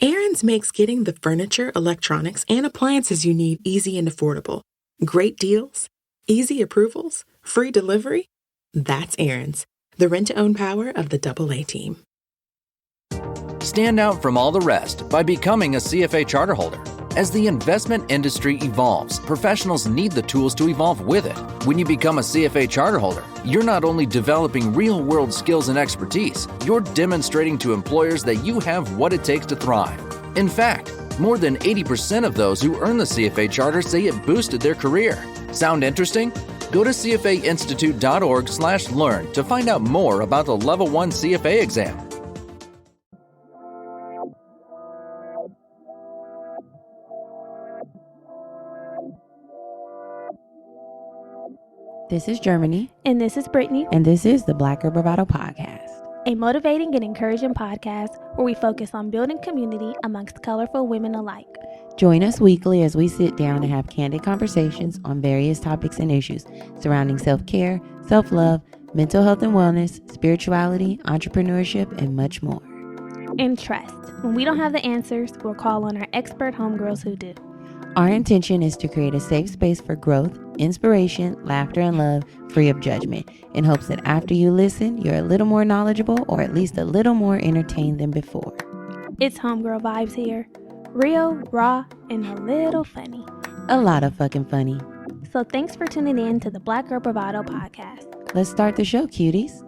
Aaron's makes getting the furniture, electronics, and appliances you need easy and affordable. Great deals, easy approvals, free delivery. That's Aaron's, the rent-to-own power of the AA team. Stand out from all the rest by becoming a CFA charter holder. As the investment industry evolves, professionals need the tools to evolve with it. When you become a CFA charter holder, you're not only developing real-world skills and expertise, you're demonstrating to employers that you have what it takes to thrive. In fact, more than 80% of those who earn the CFA charter say it boosted their career. Sound interesting? Go to cfainstitute.org/learn to find out more about the Level 1 CFA exam. This is Germany. And this is Brittany. And this is the Black Girl Bravado podcast. A motivating and encouraging podcast where we focus on building community amongst colorful women alike. Join us weekly as we sit down and have candid conversations on various topics and issues surrounding self-care, self-love, mental health and wellness, spirituality, entrepreneurship, and much more. And trust, when we don't have the answers, we'll call on our expert homegirls who do. Our intention is to create a safe space for growth, inspiration, laughter, and love, free of judgment, in hopes that after you listen, you're a little more knowledgeable or at least a little more entertained than before. It's homegirl vibes here. Real, raw, and a little funny. A lot of fucking funny. So thanks for tuning in to the Black Girl Bravado podcast. Let's start the show, cuties.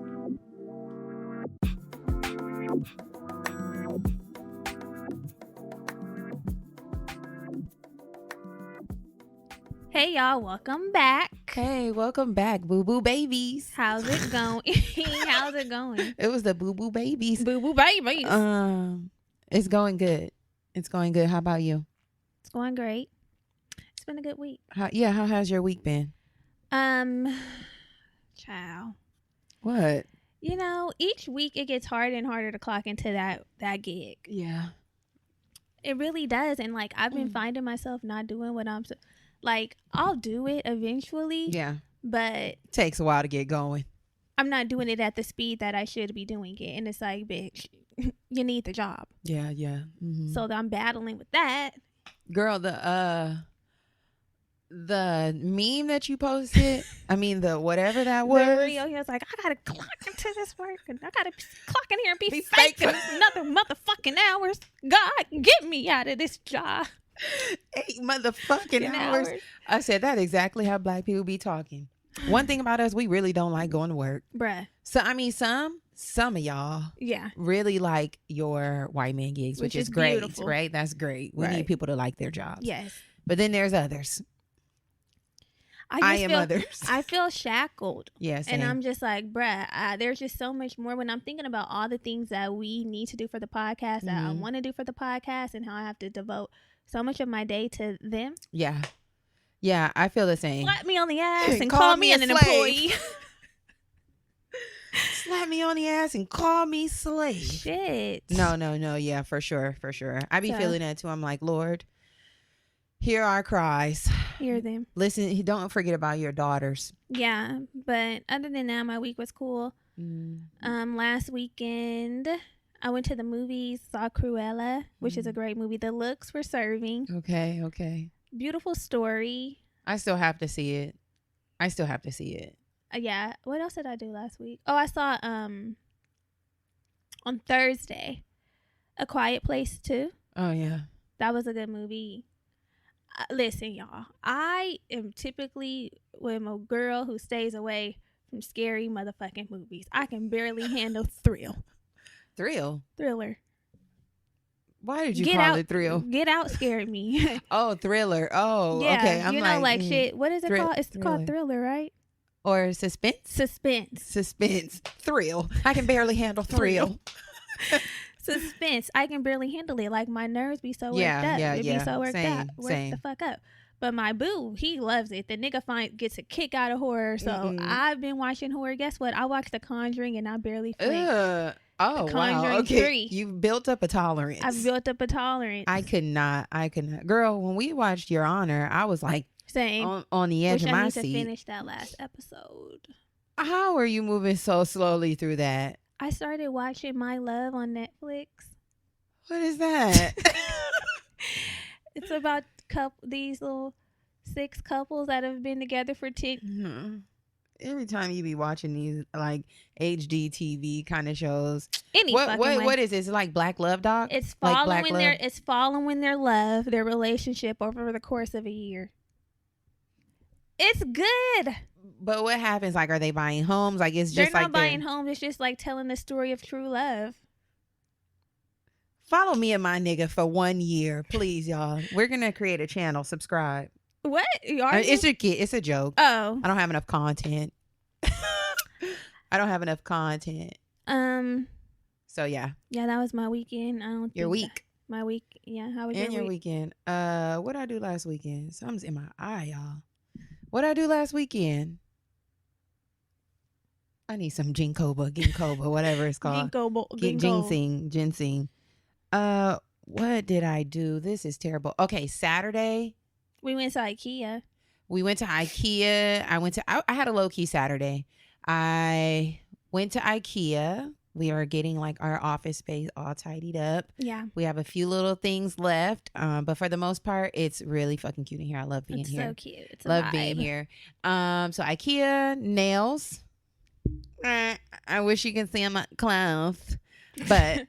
Hey y'all, welcome back. Hey, welcome back, Boo Boo Babies. How's it going? How's it going? It was the Boo Boo Babies. Boo Boo Babies. It's going good. It's going good. How about you? It's going great. It's been a good week. How has your week been? Child. What? You know, each week it gets harder and harder to clock into that gig. Yeah. It really does. And like I've been finding myself not doing what I'm like, I'll do it eventually. Yeah. But it takes a while to get going. I'm not doing it at the speed that I should be doing it. And it's like, bitch, you need the job. Yeah. Mm-hmm. So I'm battling with that. Girl, the meme that you posted, the whatever that was. The reel, he was like, I gotta clock into this work and I gotta clock in here and be fake for another motherfucking hours. God, get me out of this job. 8 motherfucking hours. I said that exactly how black people be talking. One thing about us, we really don't like going to work. Bruh. So, some of y'all really like your white man gigs, which is great, beautiful. Right? That's great. We need people to like their jobs. Yes. But then there's others. Others. I feel shackled. Yes. And I'm just like, bruh, there's just so much more when I'm thinking about all the things that we need to do for the podcast, that I want to do for the podcast, and how I have to devote so much of my day to them. Yeah. Yeah, I feel the same. Slap me on the ass and call me an employee. Slap me on the ass and call me slave. Shit. No. Yeah, for sure. I be feeling that too. I'm like, Lord, hear our cries. Hear them. Listen, don't forget about your daughters. Yeah, but other than that, my week was cool. Last weekend, I went to the movies, saw Cruella, which is a great movie. The looks were serving. Okay. Beautiful story. I still have to see it. Yeah. What else did I do last week? Oh, I saw on Thursday, A Quiet Place 2. Oh yeah. That was a good movie. Listen, y'all. I am typically a girl who stays away from scary motherfucking movies. I can barely handle Thriller. Why did you call it Thrill? Get Out scared me. Oh, Thriller. Oh, yeah, okay. I'm like shit. What is it called? It's called Thriller, right? Or Suspense? Suspense. Thrill. I can barely handle Thrill. Suspense. I can barely handle it. Like my nerves be so worked up. It be so worked up. Worked the fuck up. But my boo, he loves it. The nigga gets a kick out of horror. So I've been watching horror. Guess what? I watched The Conjuring and I barely flinched. Oh, wow. Okay. 3. You've built up a tolerance. I've built up a tolerance. I could not. Girl, when we watched Your Honor, I was like, same. On the edge of my seat. I need to finish that last episode. How are you moving so slowly through that? I started watching My Love on Netflix. What is that? It's about these little 6 couples that have been together for 10. Mm-hmm. Every time you be watching these like HD TV kind of shows, what is this? Like Black Love Doc? It's following their love, their relationship over the course of a year. It's good. But what happens? Like, are they buying homes? Like, it's just they're not buying homes. It's just like telling the story of true love. Follow me and my nigga for 1 year, please, y'all. We're gonna create a channel. Subscribe. What? It's a joke. Oh, I don't have enough content. I don't have enough content. So yeah. Yeah, that was my weekend. Your week. My week. Yeah. How was your weekend? What I do last weekend? Something's in my eye, y'all. What I do last weekend? I need some ginkgo, whatever it's called. Ginseng. What did I do? This is terrible. Okay, Saturday. We went to IKEA. I had a low-key Saturday. I went to IKEA. We are getting like our office space all tidied up. Yeah. We have a few little things left. But for the most part, it's really fucking cute in here. I love being here. It's so cute. It's love being here. So IKEA, nails. I wish you could see my clothes. But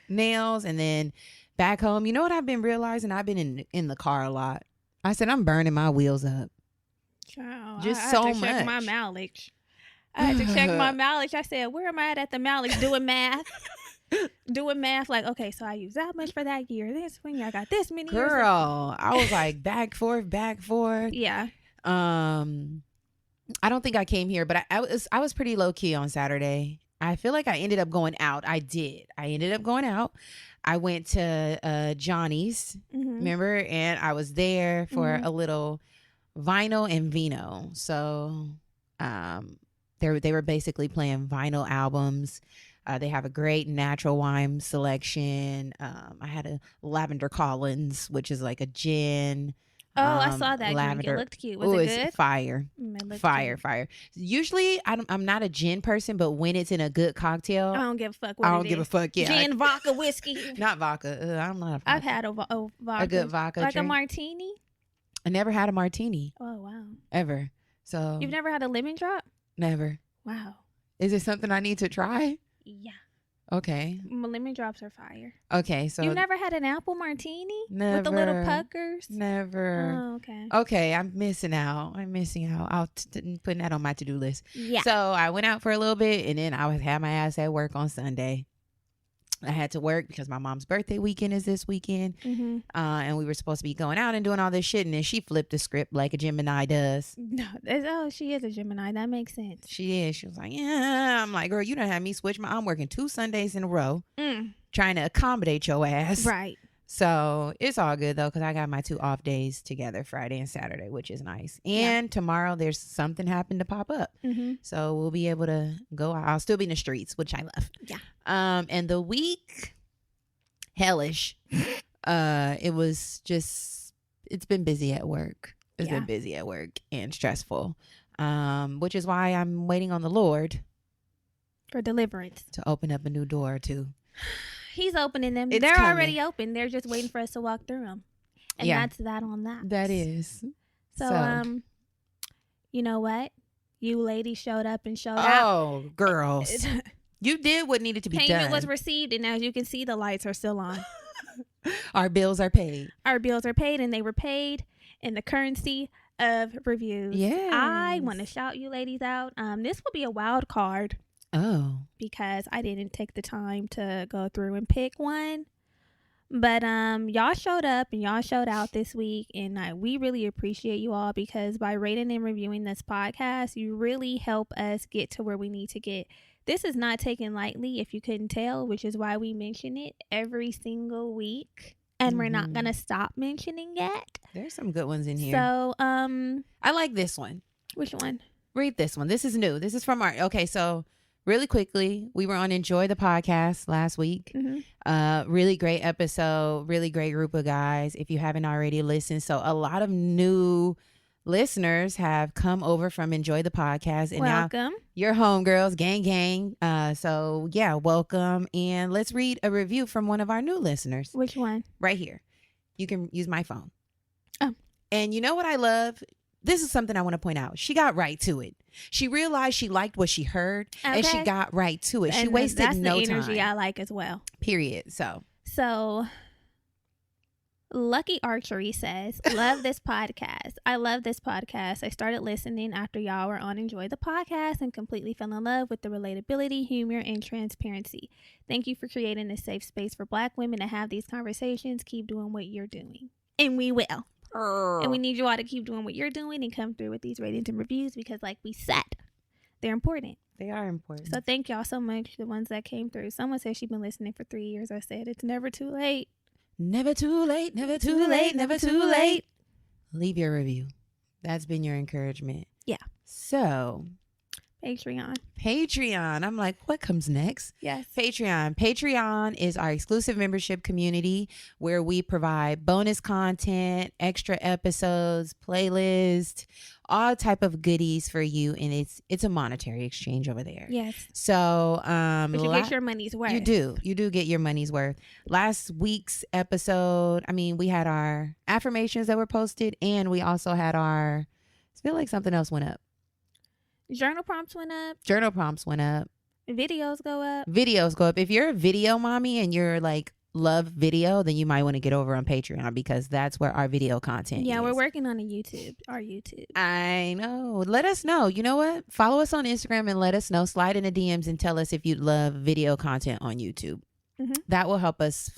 nails, and then back home. You know what I've been realizing? I've been in the car a lot. I said I'm burning my wheels up. Child, just I so had to much. check my mileage. I had to check my mileage. I said, where am I at the mileage? Doing math. Like, okay, so I use that much for that year. This when I got this many. Girl, I was like back forth. Yeah. I don't think I came here, but I was pretty low key on Saturday. I feel like I ended up going out. I ended up going out. I went to Johnny's, remember? And I was there for a little vinyl and vino. So they were basically playing vinyl albums. They have a great natural wine selection. I had a Lavender Collins, which is like a gin. Oh, I saw that lavender. Drink. It looked cute. Was it good? It's fire. Fire. Usually, I'm not a gin person, but when it's in a good cocktail, I don't give a fuck. I don't give a fuck. Yeah, gin, vodka, whiskey. Not vodka. I'm not. I've had a vodka. A good vodka, like drink. A martini. I never had a martini. Oh wow. Ever. So you've never had a lemon drop? Never. Wow. Is it something I need to try? Yeah. Okay. Lemon drops are fire. Okay, so you've never had an apple martini? Never. With the little puckers? Never. Oh, okay. Okay, I'm missing out. I'll putting that on my to-do list. Yeah. So I went out for a little bit, and then I had my ass at work on Sunday. I had to work because my mom's birthday weekend is this weekend. And we were supposed to be going out and doing all this shit. And then she flipped the script like a Gemini does. No, she is a Gemini. That makes sense. She is. She was like, yeah. I'm like, girl, you done had me switch I'm working 2 Sundays in a row trying to accommodate your ass. Right. So it's all good though, because I got my 2 off days together, Friday and Saturday, which is nice. And tomorrow there's something happened to pop up. So we'll be able to go out. I'll still be in the streets, which I love. Yeah. And the week, hellish. It was just, it's been busy at work. It's been busy at work and stressful. Which is why I'm waiting on the Lord. For deliverance. To open up a new door or two. He's opening them. They're coming. Already open. They're just waiting for us to walk through them. And that's that on that. That is. So, you know what? You ladies showed up and showed out. Oh, girls. You did what needed to be done. Payment was received, and as you can see, the lights are still on. Our bills are paid. Our bills are paid, and they were paid in the currency of reviews. Yeah. I want to shout you ladies out. This will be a wild card. Oh. Because I didn't take the time to go through and pick one. But y'all showed up and y'all showed out this week, and we really appreciate you all, because by rating and reviewing this podcast, you really help us get to where we need to get. This is not taken lightly, if you couldn't tell, which is why we mention it every single week. And we're not going to stop mentioning it. There's some good ones in here. So, I like this one. Which one? Read this one. This is new. This is from so really quickly, we were on Enjoy the Podcast last week. Really great episode. Really great group of guys. If you haven't already listened. So a lot of new listeners have come over from Enjoy the Podcast. And welcome. Now you're homegirls, gang. So yeah, welcome. And let's read a review from one of our new listeners. Which one? Right here. You can use my phone. Oh. And you know what I love? This is something I want to point out. She got right to it. She realized she liked what she heard, and she got right to it. She wasted no time. That's the energy I like as well. Period. So, Lucky Archery says, love this podcast. I love this podcast. I started listening after y'all were on Enjoy the Podcast and completely fell in love with the relatability, humor, and transparency. Thank you for creating a safe space for Black women to have these conversations. Keep doing what you're doing. And we will. And we need you all to keep doing what you're doing and come through with these ratings and reviews because, like we said, they're important. They are important. So thank y'all so much, the ones that came through. Someone said she's been listening for 3 years. I said, it's never too late. Never too late, never too late, never too late. Leave your review. That's been your encouragement. Yeah. So... Patreon. I'm like, what comes next? Yes. Patreon is our exclusive membership community where we provide bonus content, extra episodes, playlists, all type of goodies for you. And it's a monetary exchange over there. Yes. So, but you get your money's worth. You do get your money's worth. Last week's episode, we had our affirmations that were posted, and we also had I feel like something else went up. Journal prompts went up. Videos go up. If you're a video mommy and you're like love video, then you might want to get over on Patreon because that's where our video content is. Yeah, we're working on our YouTube. I know. Let us know. You know what? Follow us on Instagram and let us know. Slide in the DMs and tell us if you love video content on YouTube. Mm-hmm. That will help us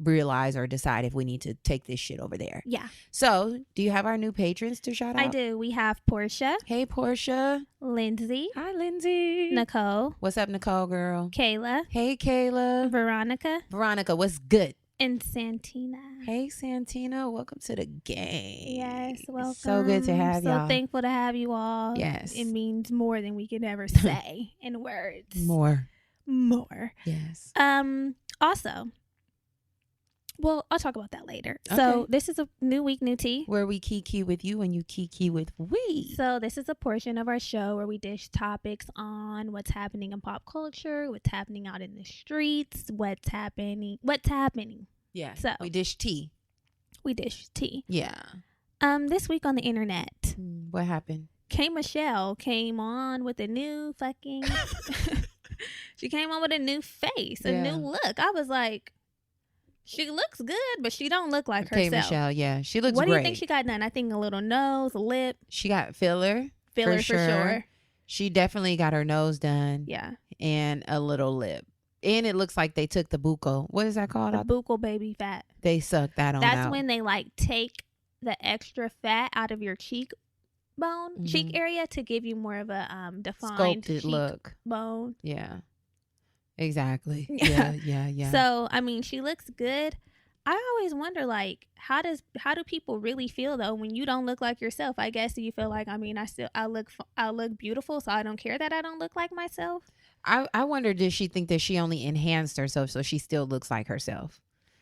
realize or decide if we need to take this shit over there. Yeah. So, do you have our new patrons to shout out? I do. We have Portia. Hey, Portia. Lindsay. Hi, Lindsay. Nicole. What's up, Nicole girl? Kayla. Hey, Kayla. Veronica, what's good? And Santina. Hey, Santina. Welcome to the game. Yes, welcome. So good to have y'all. So thankful to have you all. Yes. It means more than we can ever say in words. More. Yes. Also, well, I'll talk about that later. Okay. So this is a new week, new tea. Where we kiki with you and you kiki with we. So this is a portion of our show where we dish topics on what's happening in pop culture, what's happening out in the streets, what's happening. Yeah. So we dish tea. Yeah. This week on the internet. What happened? K. Michelle came on with a new fucking... She came on with a new face, a new look. I was like... She looks good, but she don't look like herself. Okay, Michelle, yeah. She looks great. What do you think she got done? I think a little nose, a lip. She got filler. For sure. She definitely got her nose done. Yeah. And a little lip. And it looks like they took the buccal. What is that called? The buccal baby fat. They sucked that on out. That's when they take the extra fat out of your cheek area to give you more of a defined sculpted look. Bone. Yeah. Exactly. Yeah. So, she looks good. I always wonder, how do people really feel though when you don't look like yourself? I guess do you feel like, I look beautiful, so I don't care that I don't look like myself? I wonder, does she think that she only enhanced herself so she still looks like herself?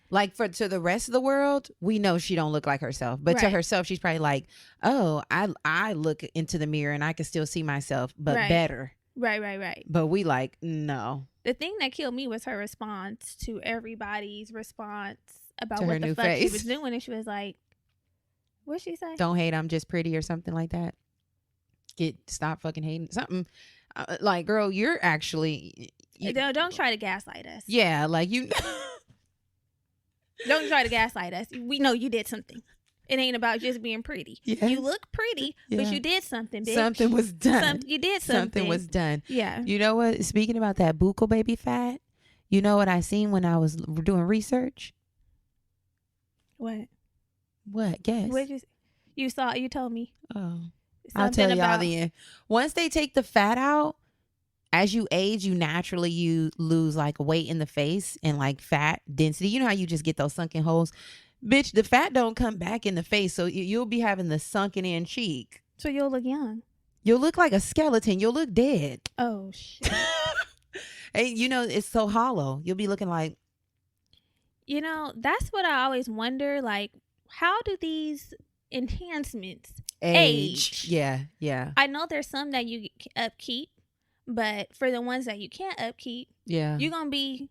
Like to the rest of the world, we know she don't look like herself, but to herself, she's probably like, oh, I look into the mirror and I can still see myself, but better. Right. But we no. The thing that killed me was her response to everybody's response about to what the fuck face. she was doing. And she was like, what'd she say? Don't hate, I'm just pretty or something like that. Stop fucking hating. Something girl, you're actually... Don't try to gaslight us. Yeah, you... Don't try to gaslight us. We know you did something. It ain't about just being pretty. Yes. You look pretty, but you did something, bitch. Something was done. You did something. Something was done. Yeah. You know what? Speaking about that buccal baby fat, you know what I seen when I was doing research? What? Guess. What you saw? You told me. Oh. I'll tell y'all the end. Once they take the fat out, as you age, you lose weight in the face and fat density. You know how you just get those sunken holes? Bitch, the fat don't come back in the face, so you'll be having the sunken in cheek. So you'll look young. You'll look like a skeleton. You'll look dead. Oh, shit. Hey, it's so hollow. You'll be looking like... that's what I always wonder. How do these enhancements age. Yeah. I know there's some that you upkeep, but for the ones that you can't upkeep, you're gonna be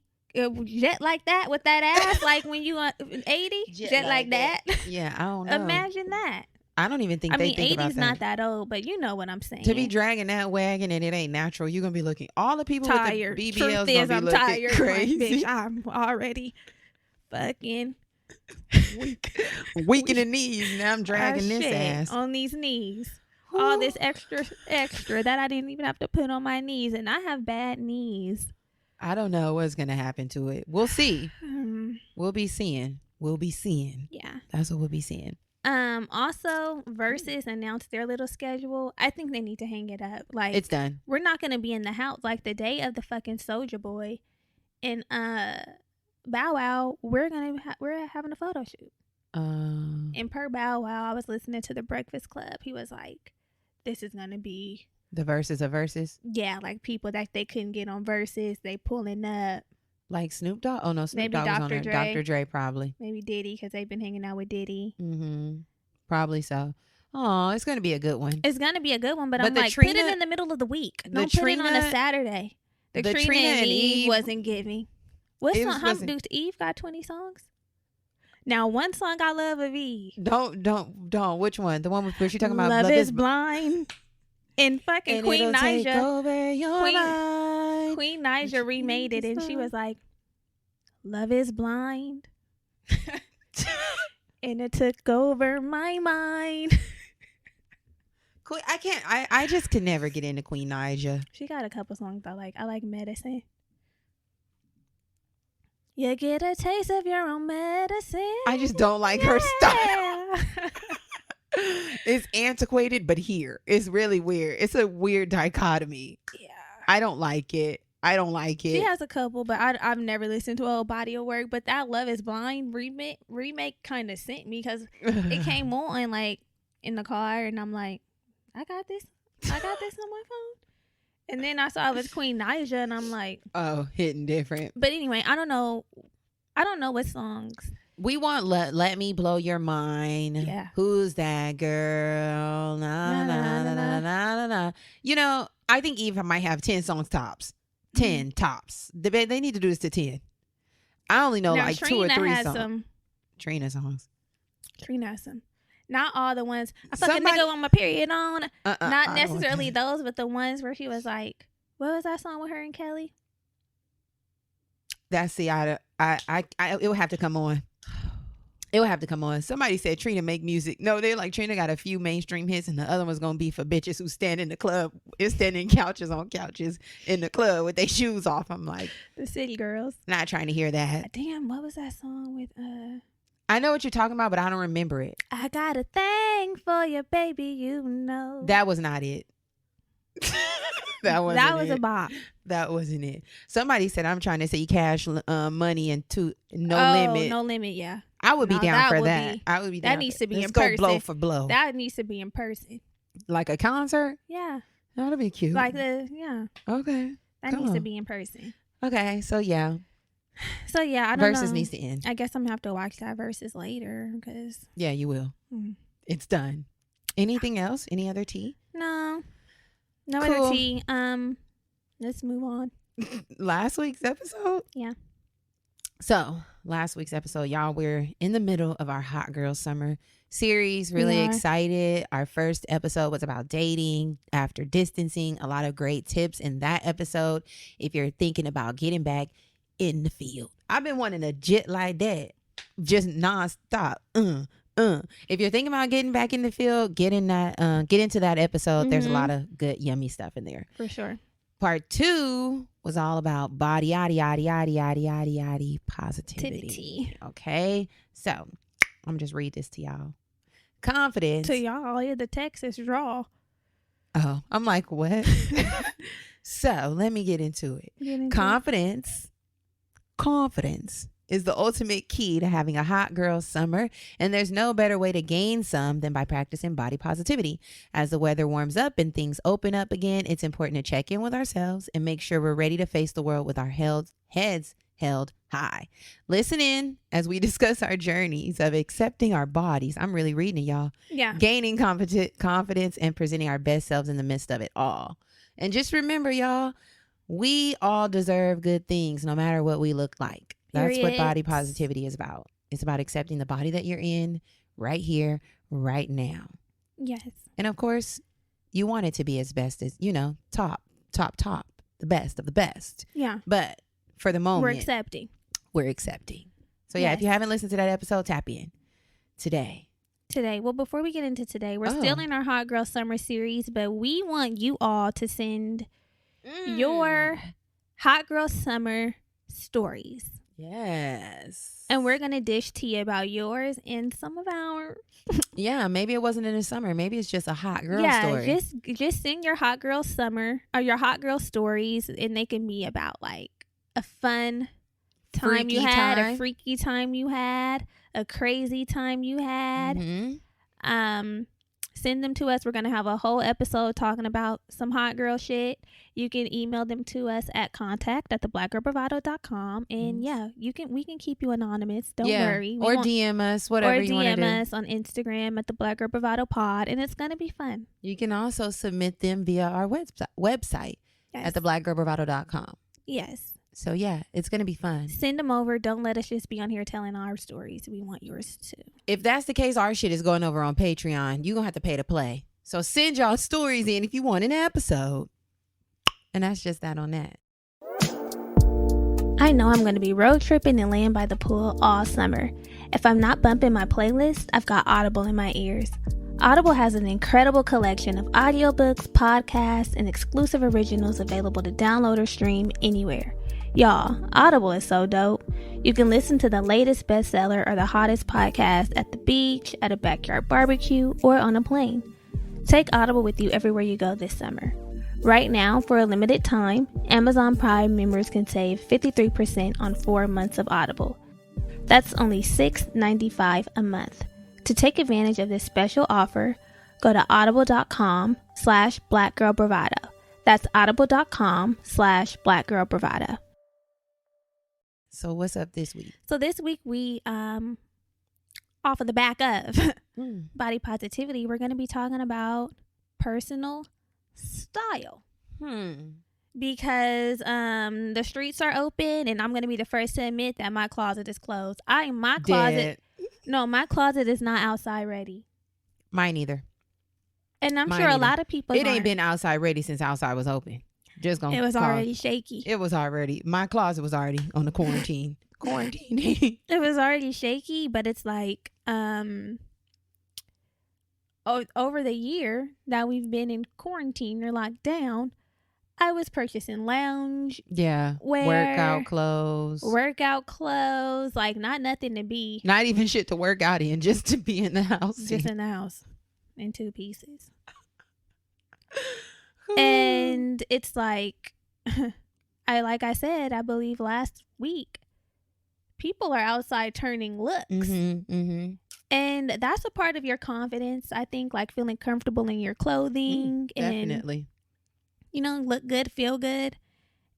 jet like that with that ass, like when you 80, jet like that. Yeah, I don't know. Imagine that. I don't even think they think about that. 80's not that old, but you know what I'm saying. To be dragging that wagon and it ain't natural, you're gonna be looking. All the people tired. With the BBLs Truth is, gonna be looking tired. crazy. Like, bitch, I'm already fucking weak in the knees. Now I'm dragging this ass on these knees. All this extra that I didn't even have to put on my knees, and I have bad knees. I don't know what's gonna happen to it. We'll see. We'll be seeing. Yeah, that's what we'll be seeing. Also, Versus announced their little schedule. I think they need to hang it up. Like, it's done. We're not gonna be in the house like the day of the fucking Soulja Boy, and Bow Wow. We're having a photo shoot. And per Bow Wow, I was listening to the Breakfast Club. He was like, "This is gonna be the Versus of Versus." Yeah, like people that they couldn't get on Versus, they pulling up. Like Snoop Dogg? Oh no, Snoop Dogg was on there. Dr. Dre probably. Maybe Diddy, because they've been hanging out with Diddy. Probably so. Oh, it's gonna be a good one. It's gonna be a good one, but I'm like, put it in the middle of the week. Don't put it on a Saturday. The Trina and Eve wasn't giving. What song? How do Eve got 20 songs? Now, one song I love of Eve. Don't. Which one? The one where she talking about Love is Blind. And fucking and Queen Naija. Queen Naija remade it, and she was like, "Love is blind." And it took over my mind. I just could never get into Queen Naija. She got a couple songs I like. I like Medicine. You get a taste of your own medicine. I just don't like her style. It's antiquated, but here it's really weird. It's a weird dichotomy. Yeah, I don't like it. She has a couple, but I've never listened to a whole body of work. But that Love is Blind remake kind of sent me, because it came on like in the car, and I'm like, I got this on my phone. And then I saw it was Queen Naija, and I'm like, oh, hitting different. But anyway, I don't know what songs. We want Let Me Blow Your Mind. Yeah. Who's that girl? Na, na, na, na, na, na. You know, I think Eve might have 10 songs tops. 10 tops. They need to do this to 10. I only know like Trina 2 or 3 songs. Trina songs. Trina has some. Not all the ones. I fucking nigga on my period on. Not necessarily those, but the ones where she was like, what was that song with her and Kelly? That's the it would have to come on. It would have to come on. Somebody said Trina make music. No, they're like, Trina got a few mainstream hits, and the other one's gonna be for bitches who stand in the club. It's standing couches on couches in the club with their shoes off. I'm like, the City Girls. Not trying to hear that. Damn, what was that song with I know what you're talking about, but I don't remember it. I got a thing for you, baby, you know. That was not it. That was a bop. That wasn't it. Somebody said, I'm trying to say cash money into No Limit. No Limit, yeah. I would be down for that. I would be down. That needs to be in person. Let's go blow for blow. That needs to be in person. Like a concert? Yeah. That'd be cute. Yeah. Okay. That needs to be in person. Okay, so yeah. I don't know. Versus needs to end. I guess I'm going to have to watch that Versus later, because... Yeah, you will. It's done. Anything else? Any other tea? No. No other tea. Let's move on. Last week's episode? Yeah. So, last week's episode, y'all, we're in the middle of our Hot Girl Summer series. Really excited. Our first episode was about dating after distancing. A lot of great tips in that episode if you're thinking about getting back in the field. I've been wanting a jet like that, just nonstop. If you're thinking about getting back in the field, get into that episode. There's a lot of good, yummy stuff in there. For sure. Part 2 was all about body positivity. Okay, so I'm just read this to y'all. Confidence to y'all. Yeah, the text is raw. Oh, I'm like, what? So let me get into it. Confidence is the ultimate key to having a hot girl summer, and there's no better way to gain some than by practicing body positivity. As the weather warms up and things open up again, it's important to check in with ourselves and make sure we're ready to face the world with our heads held high. Listen in as we discuss our journeys of accepting our bodies. I'm really reading it, y'all. Yeah. Gaining confidence and presenting our best selves in the midst of it all. And just remember, y'all, we all deserve good things no matter what we look like. That's what body positivity is about. It's about accepting the body that you're in right here, right now. Yes. And of course, you want it to be as best as, top, the best of the best. Yeah. But for the moment, we're accepting. So yeah, if you haven't listened to that episode, tap in today. Well, before we get into today, we're still in our Hot Girl Summer series, but we want you all to send your Hot Girl Summer stories. Yes. And we're going to dish tea about yours and some of ours. Yeah, maybe it wasn't in the summer. Maybe it's just a hot girl story. Yeah, just send your Hot Girl Summer or your Hot Girl stories, and they can be about like a fun time you had, a freaky time you had, a crazy time you had. Send them to us. We're going to have a whole episode talking about some hot girl shit. You can email them to us at contact@theblackgirlbravado.com. And we can keep you anonymous. Don't worry. Or DM us, whatever you want to do. Or DM us on Instagram at the Black Girl Bravado Pod. And it's going to be fun. You can also submit them via our website at theblackgirlbravado.com. Yes. So yeah, it's going to be fun. Send them over. Don't let us just be on here telling our stories. We want yours too. If that's the case, our shit is going over on Patreon. You're going to have to pay to play. So send y'all stories in if you want an episode. And that's just that on that. I know I'm going to be road tripping and laying by the pool all summer. If I'm not bumping my playlist, I've got Audible in my ears. Audible has an incredible collection of audiobooks, podcasts, and exclusive originals available to download or stream anywhere. Y'all, Audible is so dope. You can listen to the latest bestseller or the hottest podcast at the beach, at a backyard barbecue, or on a plane. Take Audible with you everywhere you go this summer. Right now, for a limited time, Amazon Prime members can save 53% on 4 months of Audible. That's only $6.95 a month. To take advantage of this special offer, go to audible.com/blackgirlbravado. That's audible.com/blackgirlbravado. So what's up this week? So this week we, off of the back of body positivity, we're going to be talking about personal style. Because the streets are open, and I'm going to be the first to admit that my closet is closed. My closet is not outside ready. Mine either. And I'm sure a lot of people ain't been outside ready since outside was open. It was already shaky. It was already, my closet was already on the quarantine. It was already shaky, but it's like, over the year that we've been in quarantine or locked down, I was purchasing lounge wear, workout clothes, like not even shit to work out in, just to be in the house, in the house in 2 pieces. And it's like, I said, I believe last week, people are outside turning looks. And that's a part of your confidence, I think, like feeling comfortable in your clothing. Definitely. And, look good, feel good.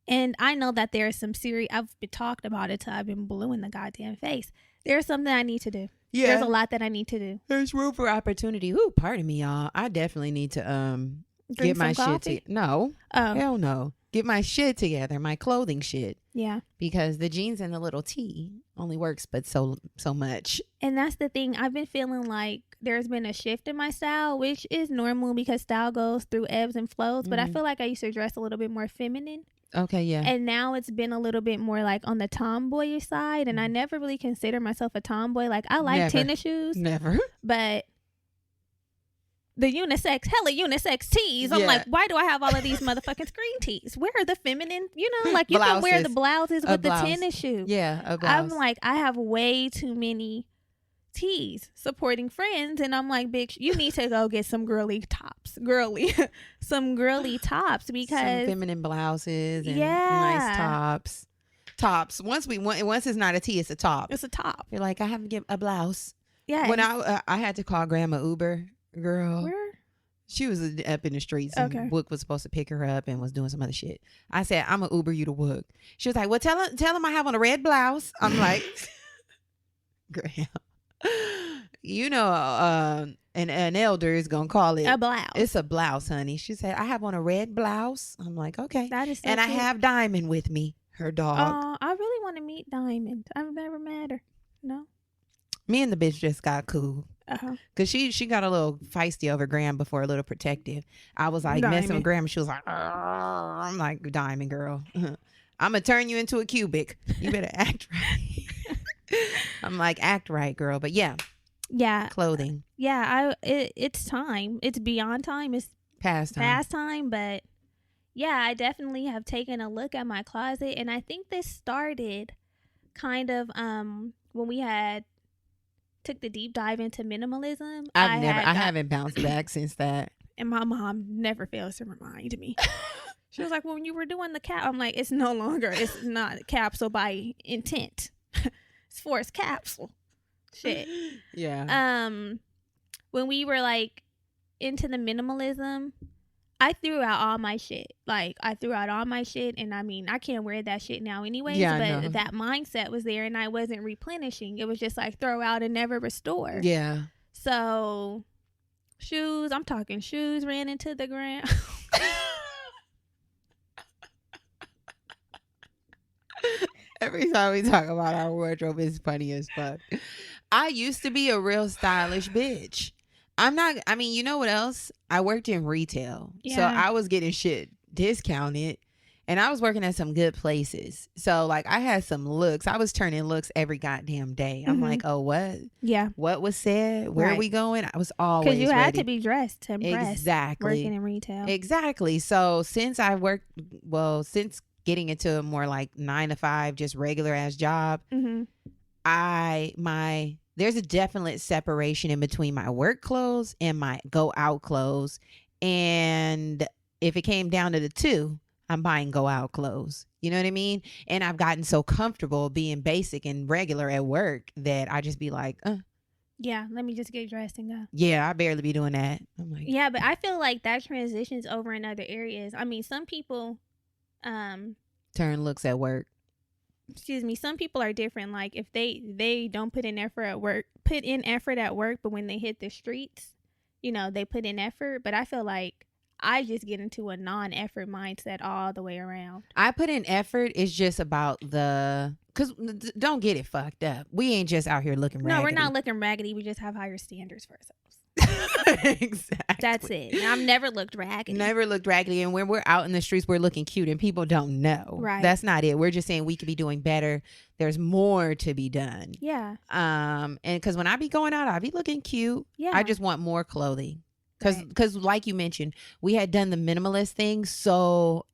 And I know that there's some I've been talking about it till I've been blue in the goddamn face. There's something I need to do. Yeah. There's a lot that I need to do. There's room for opportunity. Ooh, pardon me, y'all. I definitely need to get my shit together. No. Oh. Hell no. Get my shit together, my clothing shit. Yeah. Because the jeans and the little tee only works but so much. And that's the thing. I've been feeling like there's been a shift in my style, which is normal because style goes through ebbs and flows. But I feel like I used to dress a little bit more feminine. Okay, yeah. And now it's been a little bit more like on the tomboyish side. And I never really consider myself a tomboy. Like, I like tennis shoes. Never. But the hella unisex tees. I'm like, why do I have all of these motherfucking screen tees? Where are the feminine, like you can wear the blouses with the tennis shoes. Yeah, a blouse. I'm like, I have way too many tees supporting friends. And I'm like, bitch, you need to go get some girly tops. Some girly tops because. Some feminine blouses and nice tops. Once it's not a tee, it's a top. It's a top. You're like, I have to get a blouse. Yeah. When I had to call grandma Uber. Girl, She was up in the streets and Wook was supposed to pick her up and was doing some other shit. I said, I'm going to Uber you to Wook. She was like, well, tell him I have on a red blouse. I'm like, Graham, you know, an elder is going to call it a blouse. It's a blouse, honey. She said, I have on a red blouse. I'm like, okay. That is so and cute. I have Diamond with me, her dog. Oh, I really want to meet Diamond. I've never met her. No. Me and the bitch just got cool. Because she got a little feisty over Graham before, a little protective. I was like messing with Graham and she was like, I'm like, Diamond girl. I'm going to turn you into a cubic. You better act right. I'm like, act right, girl. But yeah. Clothing. It's time. It's beyond time. It's past time. But yeah, I definitely have taken a look at my closet. And I think this started kind of when we took the deep dive into minimalism. I haven't bounced back since that. And my mom never fails to remind me. She was like, well, when you were doing the cap, I'm like, it's no longer, it's not capsule by intent. It's forced capsule. Shit. Yeah. When we were like into the minimalism, I threw out all my shit. Like, I threw out all my shit, and I mean, I can't wear that shit now anyways, but that mindset was there, and I wasn't replenishing. It was just like throw out and never restore. Yeah. So, shoes, I'm talking shoes ran into the ground. Every time we talk about our wardrobe, it's funny as fuck. I used to be a real stylish bitch. You know what else? I worked in retail. Yeah. So I was getting shit discounted and I was working at some good places. So like I had some looks. I was turning looks every goddamn day. I'm like, oh, what? Yeah. What was said? Where are we going? I was always because you had ready to be dressed to impress. Exactly. Working in retail. Exactly. So since getting into a more like 9 to 5, just regular ass job, there's a definite separation in between my work clothes and my go out clothes. And if it came down to the two, I'm buying go out clothes. You know what I mean? And I've gotten so comfortable being basic and regular at work that I just be like, yeah, let me just get dressed and go. Yeah, I barely be doing that. I'm like, yeah, but I feel like that transitions over in other areas. I mean, some people turn looks at work. Excuse me, some people are different. Like if they don't put in effort at work, but when they hit the streets, you know, they put in effort. But I feel like I just get into a non-effort mindset all the way around. I put in effort. It's just about because don't get it fucked up. We ain't just out here looking raggedy. No, we're not looking raggedy. We just have higher standards for ourselves. Exactly. That's it. I've never looked raggedy. And when we're out in the streets, we're looking cute and people don't know. Right. That's not it. We're just saying we could be doing better. There's more to be done. Yeah. And because when I be going out, I be looking cute. Yeah. I just want more clothing. Because like you mentioned, we had done the minimalist thing. So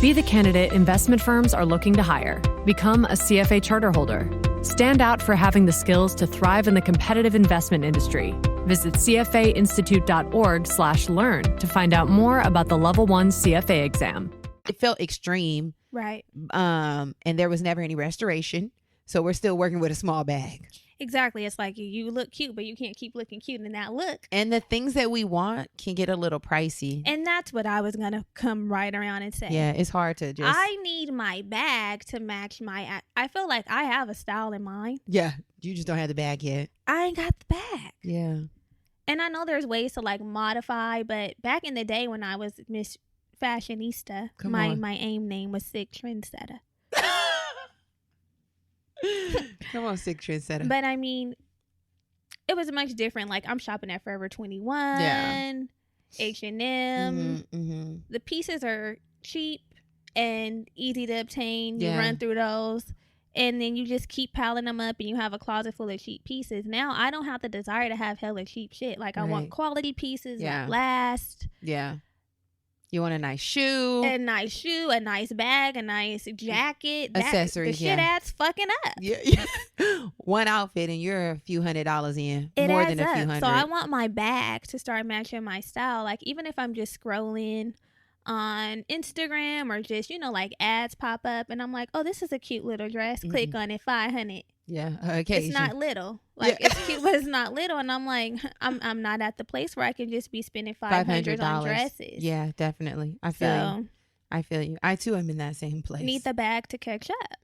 be the candidate investment firms are looking to hire. Become a CFA charter holder. Stand out for having the skills to thrive in the competitive investment industry. Visit cfainstitute.org/learn to find out more about the Level 1 CFA exam. It felt extreme. Right. And there was never any restoration. So we're still working with a small bag. Exactly. It's like you look cute, but you can't keep looking cute in that look. And the things that we want can get a little pricey. And that's what I was going to come right around and say. Yeah, it's hard to just... I need my bag to match my... I feel like I have a style in mind. Yeah, you just don't have the bag yet. I ain't got the bag. Yeah. And I know there's ways to like modify, but back in the day when I was Miss Fashionista, my AIM name was Sick Trendsetter. Come on, Sick Trendsetter. But I mean, it was much different. Like I'm shopping at Forever 21, H&M. The pieces are cheap and easy to obtain. You run through those, and then you just keep piling them up, and you have a closet full of cheap pieces. Now I don't have the desire to have hella cheap shit. Like I want quality pieces that last. Yeah. You want a nice shoe, a nice bag, a nice jacket, accessories. The shit adds fucking up. Yeah. One outfit and you're a few $100s in. It more adds than a few up. hundred. So I want my bag to start matching my style. Like even if I'm just scrolling on Instagram or just, you know, like ads pop up and I'm like, oh, this is a cute little dress. Click on it, 500. Yeah, okay. It's not little. Like it's cute, but it's not little. And I'm like, I'm not at the place where I can just be spending $500 on dresses. Yeah, definitely. I feel you. I too am in that same place. Need the bag to catch up.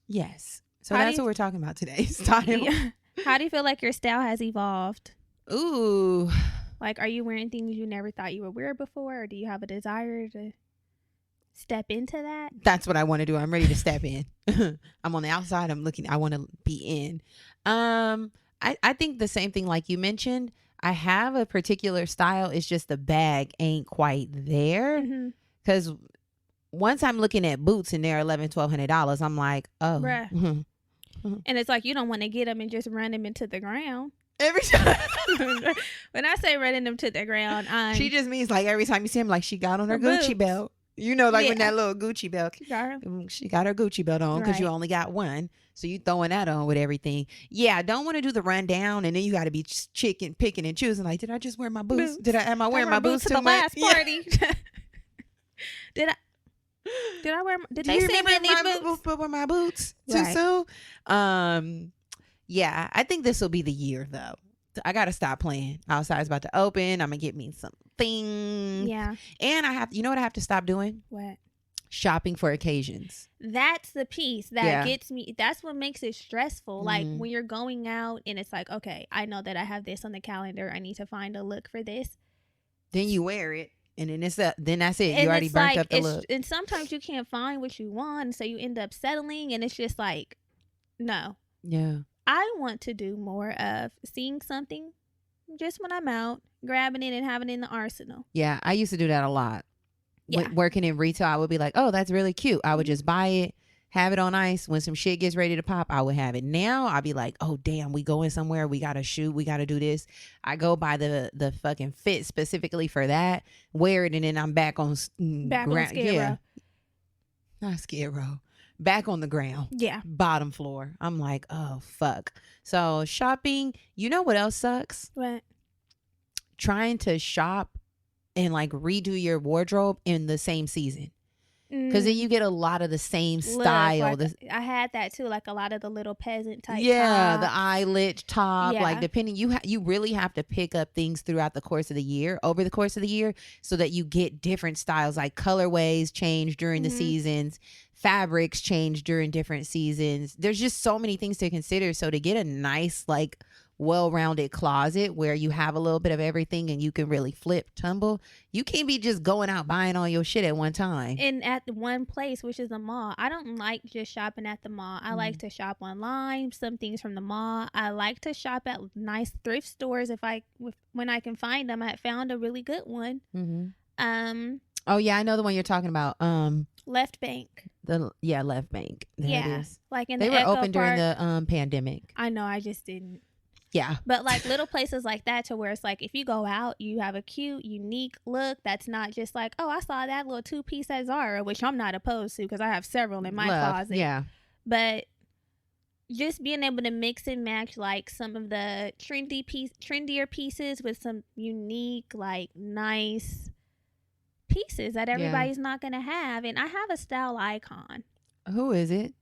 Yes. So that's what we're talking about today. Style. Yeah. How do you feel like your style has evolved? Ooh. Like, are you wearing things you never thought you would wear before, or do you have a desire to step into that? That's what I want to do. I'm ready to step in. I'm on the outside. I want to be in. I think the same thing like you mentioned. I have a particular style. It's just the bag ain't quite there. Because once I'm looking at boots and they're $1,100, $1,200, I'm like, oh. Bruh. And it's like you don't want to get them and just run them into the ground. Every time. When I say running them to the ground, she just means like every time you see him, like she got on her Gucci boots. belt. You know, like when that little Gucci belt. She got her Gucci belt on because you only got one. So you throwing that on with everything. Yeah, I don't want to do the rundown and then you got to be picking and choosing. Like, did I just wear my boots? Am I wearing my boots to too the much? last party? Did I wear? Did they see me in these boots? Wear my boots too soon? Yeah, I think this will be the year though. I gotta stop playing. Outside's about to open. I'm gonna get me something. Yeah. And I have. You know what I have to stop doing? What? Shopping for occasions. That's the piece that gets me. That's what makes it stressful. Like when you're going out and it's like, okay, I know that I have this on the calendar. I need to find a look for this. Then you wear it. And then then that's it. You already burnt up the look. And sometimes you can't find what you want. So you end up settling. And it's just like, no. Yeah. I want to do more of seeing something just when I'm out, grabbing it and having it in the arsenal. Yeah. I used to do that a lot. Yeah. Working in retail, I would be like, oh, that's really cute. I would just buy it, have it on ice. When some shit gets ready to pop, I would have it. Now I'll be like, oh, damn, we going somewhere. We got to shoot. We got to do this. I go buy the fucking fit specifically for that, wear it, and then I'm back on ground. Yeah. Not Skid Row. Back on the ground. Yeah. Bottom floor. I'm like, oh, fuck. So shopping, you know what else sucks? What? Trying to shop and like redo your wardrobe in the same season. Because then you get a lot of the same style. Like, I had that too, like a lot of the little peasant type. Yeah, tops. the eyelet top. Yeah. Like depending, you really have to pick up things throughout the course of the year, over the course of the year, so that you get different styles. Like colorways change during the seasons, fabrics change during different seasons. There's just so many things to consider. So to get a nice, like, well-rounded closet where you have a little bit of everything and you can really flip, tumble, you can't be just going out buying all your shit at one time and at one place, which is a mall. I don't like just shopping at the mall. I like to shop online, some things from the mall. I like to shop at nice thrift stores when I can find them. I found a really good one. Oh yeah, I know the one you're talking about. Left Bank. Left Bank. There it is. Like they were open during the pandemic. I know, I just didn't. Yeah. But like little places like that, to where it's like if you go out, you have a cute, unique look that's not just like, oh, I saw that little 2-piece at Zara, which I'm not opposed to because I have several in my closet. Yeah. But just being able to mix and match like some of the trendier pieces with some unique, like nice pieces that everybody's not going to have. And I have a style icon. Who is it?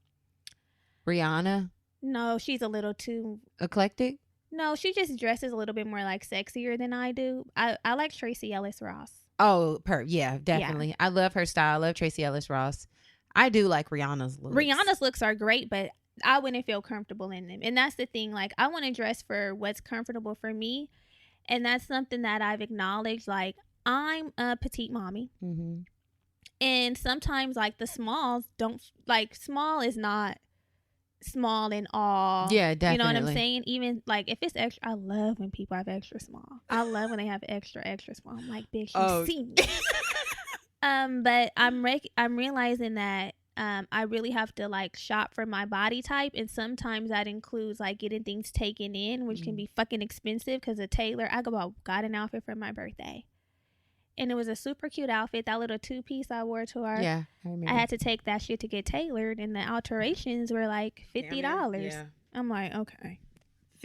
Rihanna? No, she's a little too eclectic. No, she just dresses a little bit more like sexier than I do. I like Tracee Ellis Ross. Oh, yeah, definitely. Yeah. I love her style. I love Tracee Ellis Ross. I do like Rihanna's looks. Rihanna's looks are great, but I wouldn't feel comfortable in them. And that's the thing. Like, I want to dress for what's comfortable for me. And that's something that I've acknowledged. Like, I'm a petite mommy. And sometimes, like, the smalls don't, like, small is not small in all. Yeah, definitely. You know what I'm saying? Even like if it's extra, I love when people have extra small. I love when they have extra small. I'm like, bitch, you see me. But I'm realizing that I really have to like shop for my body type, and sometimes that includes like getting things taken in, which can be fucking expensive. Because a tailor, I got an outfit for my birthday. And it was a super cute outfit. That little 2-piece I wore to her. Yeah, I remember. I had to take that shit to get tailored, and the alterations were like $50. Yeah. I'm like, okay.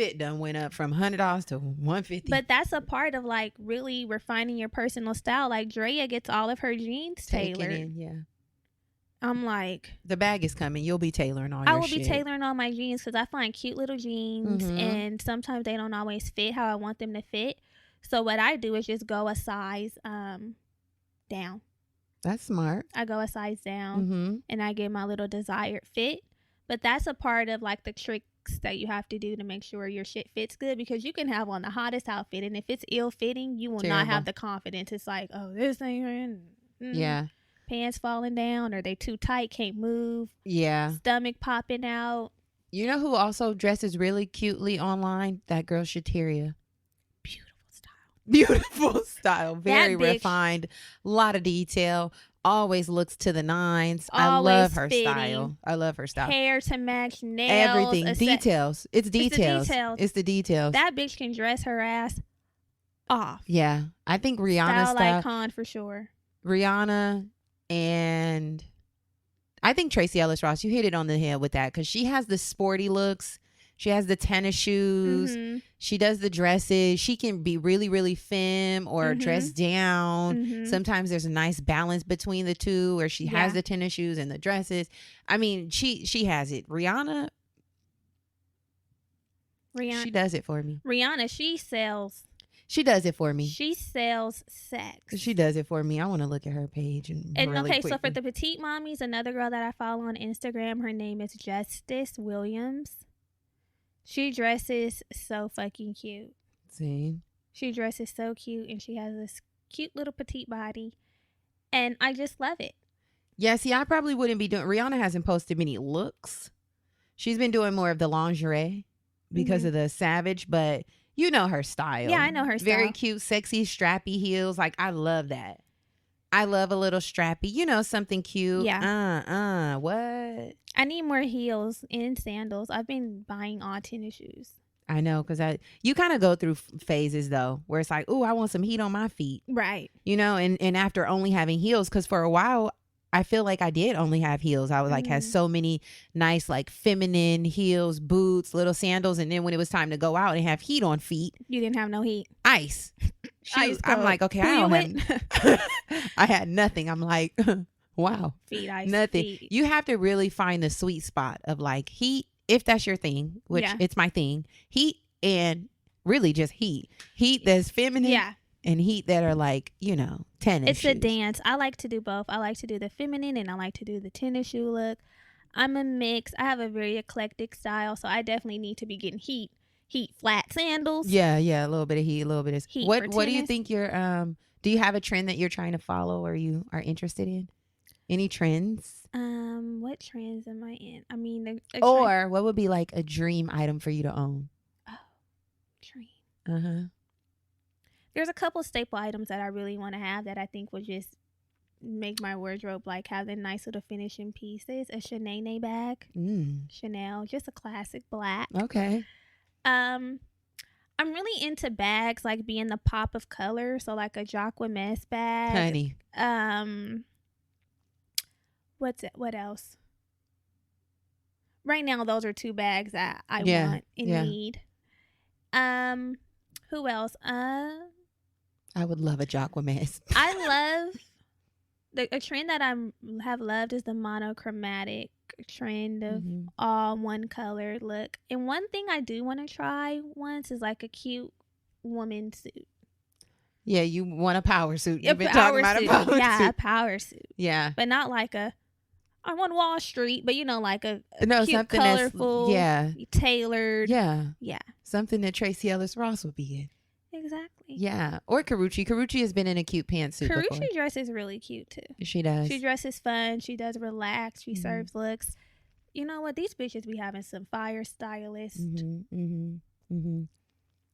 fit done went up from $100 to $150. But that's a part of like really refining your personal style. Like Drea gets all of her jeans tailored. In, yeah. I'm like, the bag is coming. You'll be tailoring all your shit. I will be tailoring all my jeans because I find cute little jeans and sometimes they don't always fit how I want them to fit. So what I do is just go a size down. That's smart. I go a size down and I get my little desired fit. But that's a part of like the tricks that you have to do to make sure your shit fits good, because you can have on the hottest outfit and if it's ill fitting, you will not have the confidence. It's like, oh, this ain't yeah. Pants falling down, or they too tight, can't move. Yeah. Stomach popping out. You know who also dresses really cutely online? That girl Shateria. Beautiful style. Very refined. A lot of detail. Always looks to the nines. I love her style. I love her style. Hair to match, nails. Everything. Details. It's details. It's the details. That bitch can dress her ass off. Yeah. I think Rihanna's style icon for sure. Rihanna and I think Tracee Ellis Ross, you hit it on the head with that, because she has the sporty looks. She has the tennis shoes. She does the dresses. She can be really, really femme or dressed down. Sometimes there's a nice balance between the two, where she has the tennis shoes and the dresses. I mean, she has it. Rihanna, she does it for me. Rihanna, she does it for me. She sells sex. She does it for me. I want to look at her page. And really okay, quickly. so for the petite mommies, another girl that I follow on Instagram, her name is Justice Williams. She dresses so fucking cute. See? She dresses so cute, and she has this cute little petite body, and I just love it. Yeah, see, I probably wouldn't be doing... Rihanna hasn't posted many looks. She's been doing more of the lingerie because of the Savage, but... You know her style. Yeah, I know her style. Very cute, sexy, strappy heels. Like, I love that. I love a little strappy. You know, something cute. Yeah. What? I need more heels and sandals. I've been buying all tennis shoes. I know, because you kind of go through phases, though, where it's like, oh, I want some heat on my feet. Right. You know, and after only having heels, because for a while, I feel like I did only have heels. I was like, had so many nice, like, feminine heels, boots, little sandals. And then when it was time to go out and have heat on feet. You didn't have no heat. Ice. I'm like, okay, I don't have. I had nothing. I'm like, wow. Feet, ice. Nothing. Feet. You have to really find the sweet spot of like heat, if that's your thing, which it's my thing. Heat and really just heat. Heat that's feminine. Yeah. And heat that are like, you know, tennis It's shoes. a dance. I like to do both. I like to do the feminine and I like to do the tennis shoe look. I'm a mix. I have a very eclectic style, so I definitely need to be getting heat flat sandals. Yeah, a little bit of heat, a little bit of heat. What do you think you're do you have a trend that you're trying to follow or you are interested in? Any trends? What trends am I in? I mean, or what would be like a dream item for you to own? Oh, dream. There's a couple staple items that I really want to have that I think would just make my wardrobe like have the nice little finishing pieces. A Chanel bag. Chanel, just a classic black. Okay. I'm really into bags like being the pop of color. So like a Jacquemus bag. Honey. What else? Right now, those are two bags that I want and need. Who else? I would love a Jacquemus. I love a trend that I have loved is the monochromatic trend of all one color look. And one thing I do want to try once is like a cute woman suit. Yeah, you want a power suit. You've been talking about a power suit. Yeah, a power suit. Yeah. But not like I'm on Wall Street, but you know, like a no, cute, something colorful, that's, tailored. Yeah. Yeah. Something that Tracee Ellis Ross would be in. Exactly. Yeah. Or Karrueche. Karrueche has been in a cute pantsuit before. Karrueche dresses really cute too. She does. She dresses fun. She does relax. She serves looks. You know what? These bitches be having some fire stylists.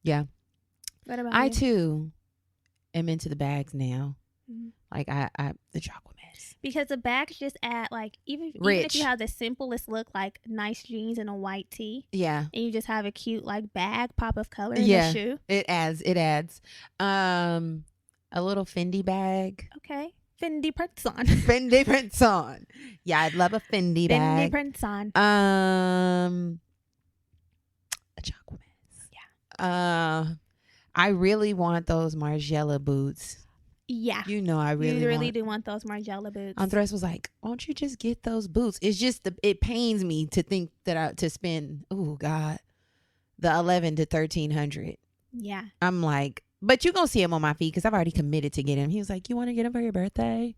Yeah. What about I you? too am into the bags now. Like the Jacquemus. Because the bags just add like even if you have the simplest look, like nice jeans and a white tee. Yeah. And you just have a cute like bag pop of color in the shoe. It adds. A little Fendi bag. Okay. Fendi prints on. Fendi prints on. Yeah, I'd love a Fendi bag. Fendi prints on. A Jacquemus. I really want those Margiela boots. Yeah. You know, I really do want those Margiela boots. Andres was like, won't you just get those boots? It's just, it pains me to think that to spend, oh God, the $1,100 to $1,300. Yeah. I'm like, but you gonna see him on my feet because I've already committed to get him. He was like, you want to get him for your birthday?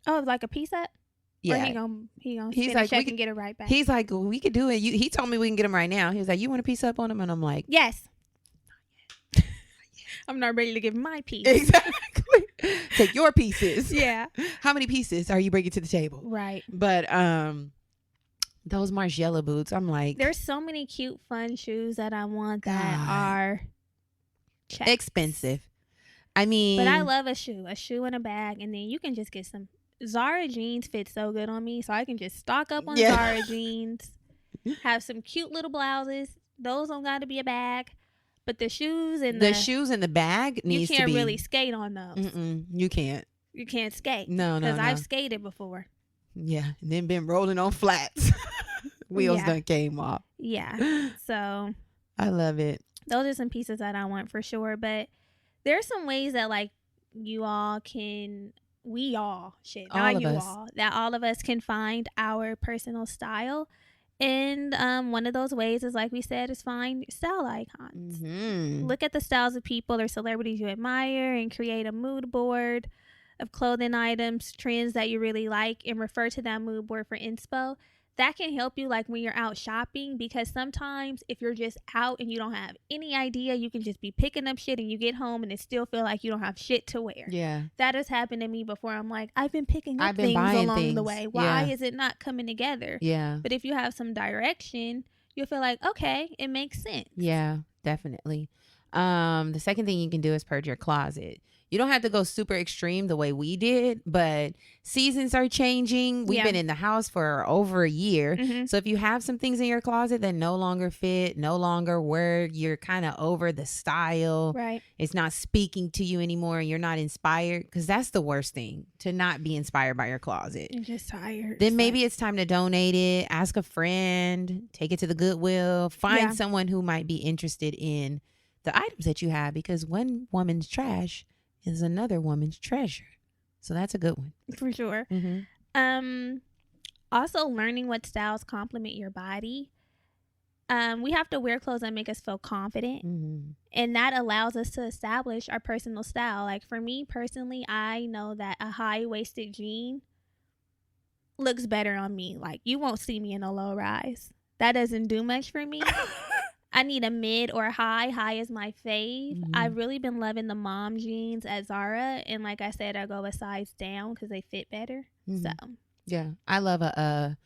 Oh, like a piece set? Yeah. Or he gonna send a check and get it right back. He's like, well, we could do it. He told me we can get him right now. He was like, you want a piece up on him? And I'm like, yes. I'm not ready to give my piece. Exactly. Take your pieces. Yeah. How many pieces are you bringing to the table? Right. But those Margiela boots, I'm like, there's so many cute, fun shoes that I want that are expensive. I mean, but I love a shoe and a bag, and then you can just get some Zara jeans. Fit so good on me, so I can just stock up on Zara jeans. Have some cute little blouses. Those don't got to be a bag. But the shoes and the bag needs to be. You can't really skate on those. You can't. You can't skate. No. Because I've skated before. Yeah, and then been rolling on flats. Wheels done came off. Yeah. So. I love it. Those are some pieces that I want for sure. But there's some ways that like you all can. That all of us can find our personal style. And one of those ways is, like we said, is find style icons. Mm-hmm. Look at the styles of people or celebrities you admire and create a mood board of clothing items, trends that you really like, and refer to that mood board for inspo. That can help you like when you're out shopping, because sometimes if you're just out and you don't have any idea, you can just be picking up shit and you get home and it still feel like you don't have shit to wear. Yeah. That has happened to me before. I'm like, I've been picking up things along the way. Why is it not coming together? Yeah. But if you have some direction, you'll feel like, okay, it makes sense. Yeah, definitely. The second thing you can do is purge your closet. You don't have to go super extreme the way we did, but seasons are changing. We've been in the house for over a year. Mm-hmm. So if you have some things in your closet that no longer fit, no longer work, you're kind of over the style. Right. It's not speaking to you anymore and you're not inspired, because that's the worst thing, to not be inspired by your closet. You're just tired. Then maybe it's time to donate it, ask a friend, take it to the Goodwill, find someone who might be interested in the items that you have, because one woman's trash is another woman's treasure. So that's a good one. For sure. Mm-hmm. Also learning what styles complement your body. We have to wear clothes that make us feel confident. Mm-hmm. And that allows us to establish our personal style. Like for me personally, I know that a high-waisted jean looks better on me. Like you won't see me in a low rise. That doesn't do much for me. I need a mid or high. High is my fave. Mm-hmm. I've really been loving the mom jeans at Zara. And like I said, I go a size down because they fit better. Mm-hmm. So yeah, I love a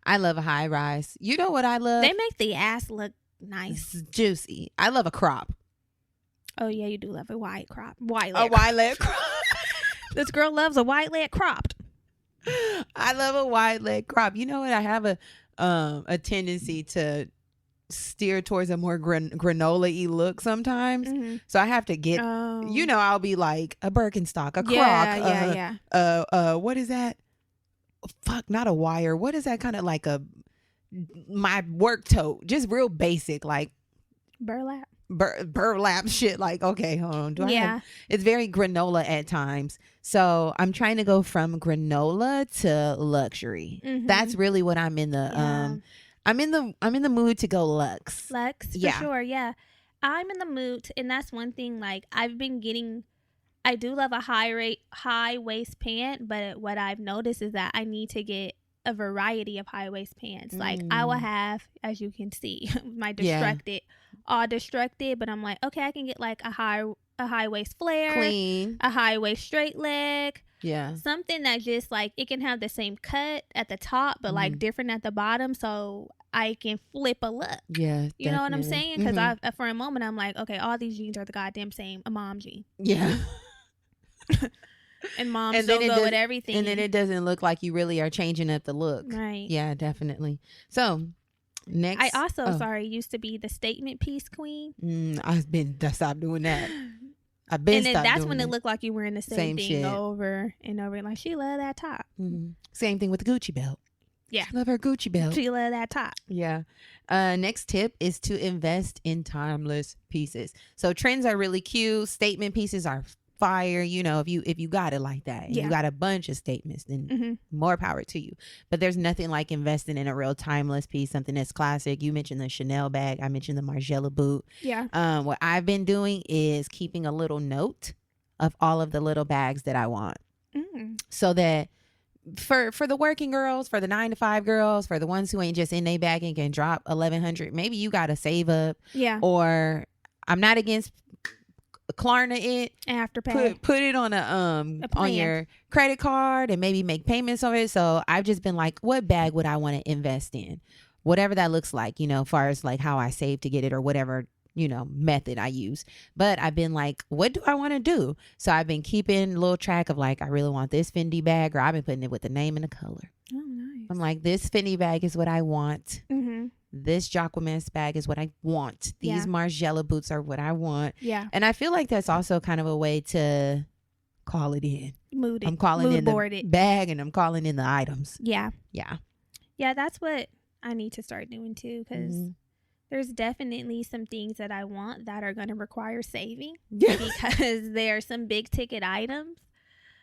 high rise. You know what I love? They make the ass look nice. It's juicy. I love a crop. Oh yeah, you do love a wide crop. Wide leg crop. This girl loves a wide leg cropped. I love a wide leg crop. You know what? I have a tendency to steer towards a more granola-y look sometimes. Mm-hmm. So I have to get, I'll be like a Birkenstock, a croc. What is that? Fuck, not a wire. What is that? Kind of like my work tote. Just real basic, like burlap. Burlap shit. Like, okay, hold on. It's very granola at times. So I'm trying to go from granola to luxury. Mm-hmm. That's really what I'm in the, I'm in the mood to go luxe. For sure, yeah. I'm in the mood, and that's one thing. Like I do love a high waist pant, but what I've noticed is that I need to get a variety of high waist pants. Like I will have, as you can see, my all destructed, but I'm like, okay, I can get like a high waist flare, clean, a high waist straight leg. Yeah. Something that just like it can have the same cut at the top, but like different at the bottom, so I can flip a look. Yeah. You know what I'm saying? Because for a moment I'm like, okay, all these jeans are the goddamn same. A mom jean. Yeah. And moms don't go with everything. And then it doesn't look like you really are changing up the look. Right. Yeah, definitely. So next, I also used to be the statement piece queen. I stopped doing that. That's when it looked like you were in the same thing shit over and over. Like she loved that top. Mm-hmm. Same thing with the Gucci belt. Yeah. She love her Gucci belt. She love that top. Yeah. Next tip is to invest in timeless pieces. So trends are really cute. Statement pieces are fire. You know, if you got it like that, and you got a bunch of statements, then more power to you. But there's nothing like investing in a real timeless piece, something that's classic. You mentioned the Chanel bag. I mentioned the Margiela boot. Yeah. What I've been doing is keeping a little note of all of the little bags that I want, so that for the working girls, for the 9-to-5 girls, for the ones who ain't just in their bag and can drop $1,100, maybe you got to save up. Yeah. Or I'm not against Klarna it. Afterpay. Put it on on your credit card and maybe make payments of it. So I've just been like, what bag would I want to invest in? Whatever that looks like, you know, as far as like how I save to get it or whatever, you know, method I use. But I've been like, what do I want to do? So I've been keeping a little track of like, I really want this Fendi bag, or I've been putting it with the name and the color. Oh, nice. I'm like, this Fendi bag is what I want. This Jacquemus bag is what I want. These Margiela boots are what I want. Yeah. And I feel like that's also kind of a way to call it in. I'm calling in the bag, and I'm calling in the items. Yeah. Yeah. Yeah, that's what I need to start doing too, because there's definitely some things that I want that are going to require saving because there are some big ticket items.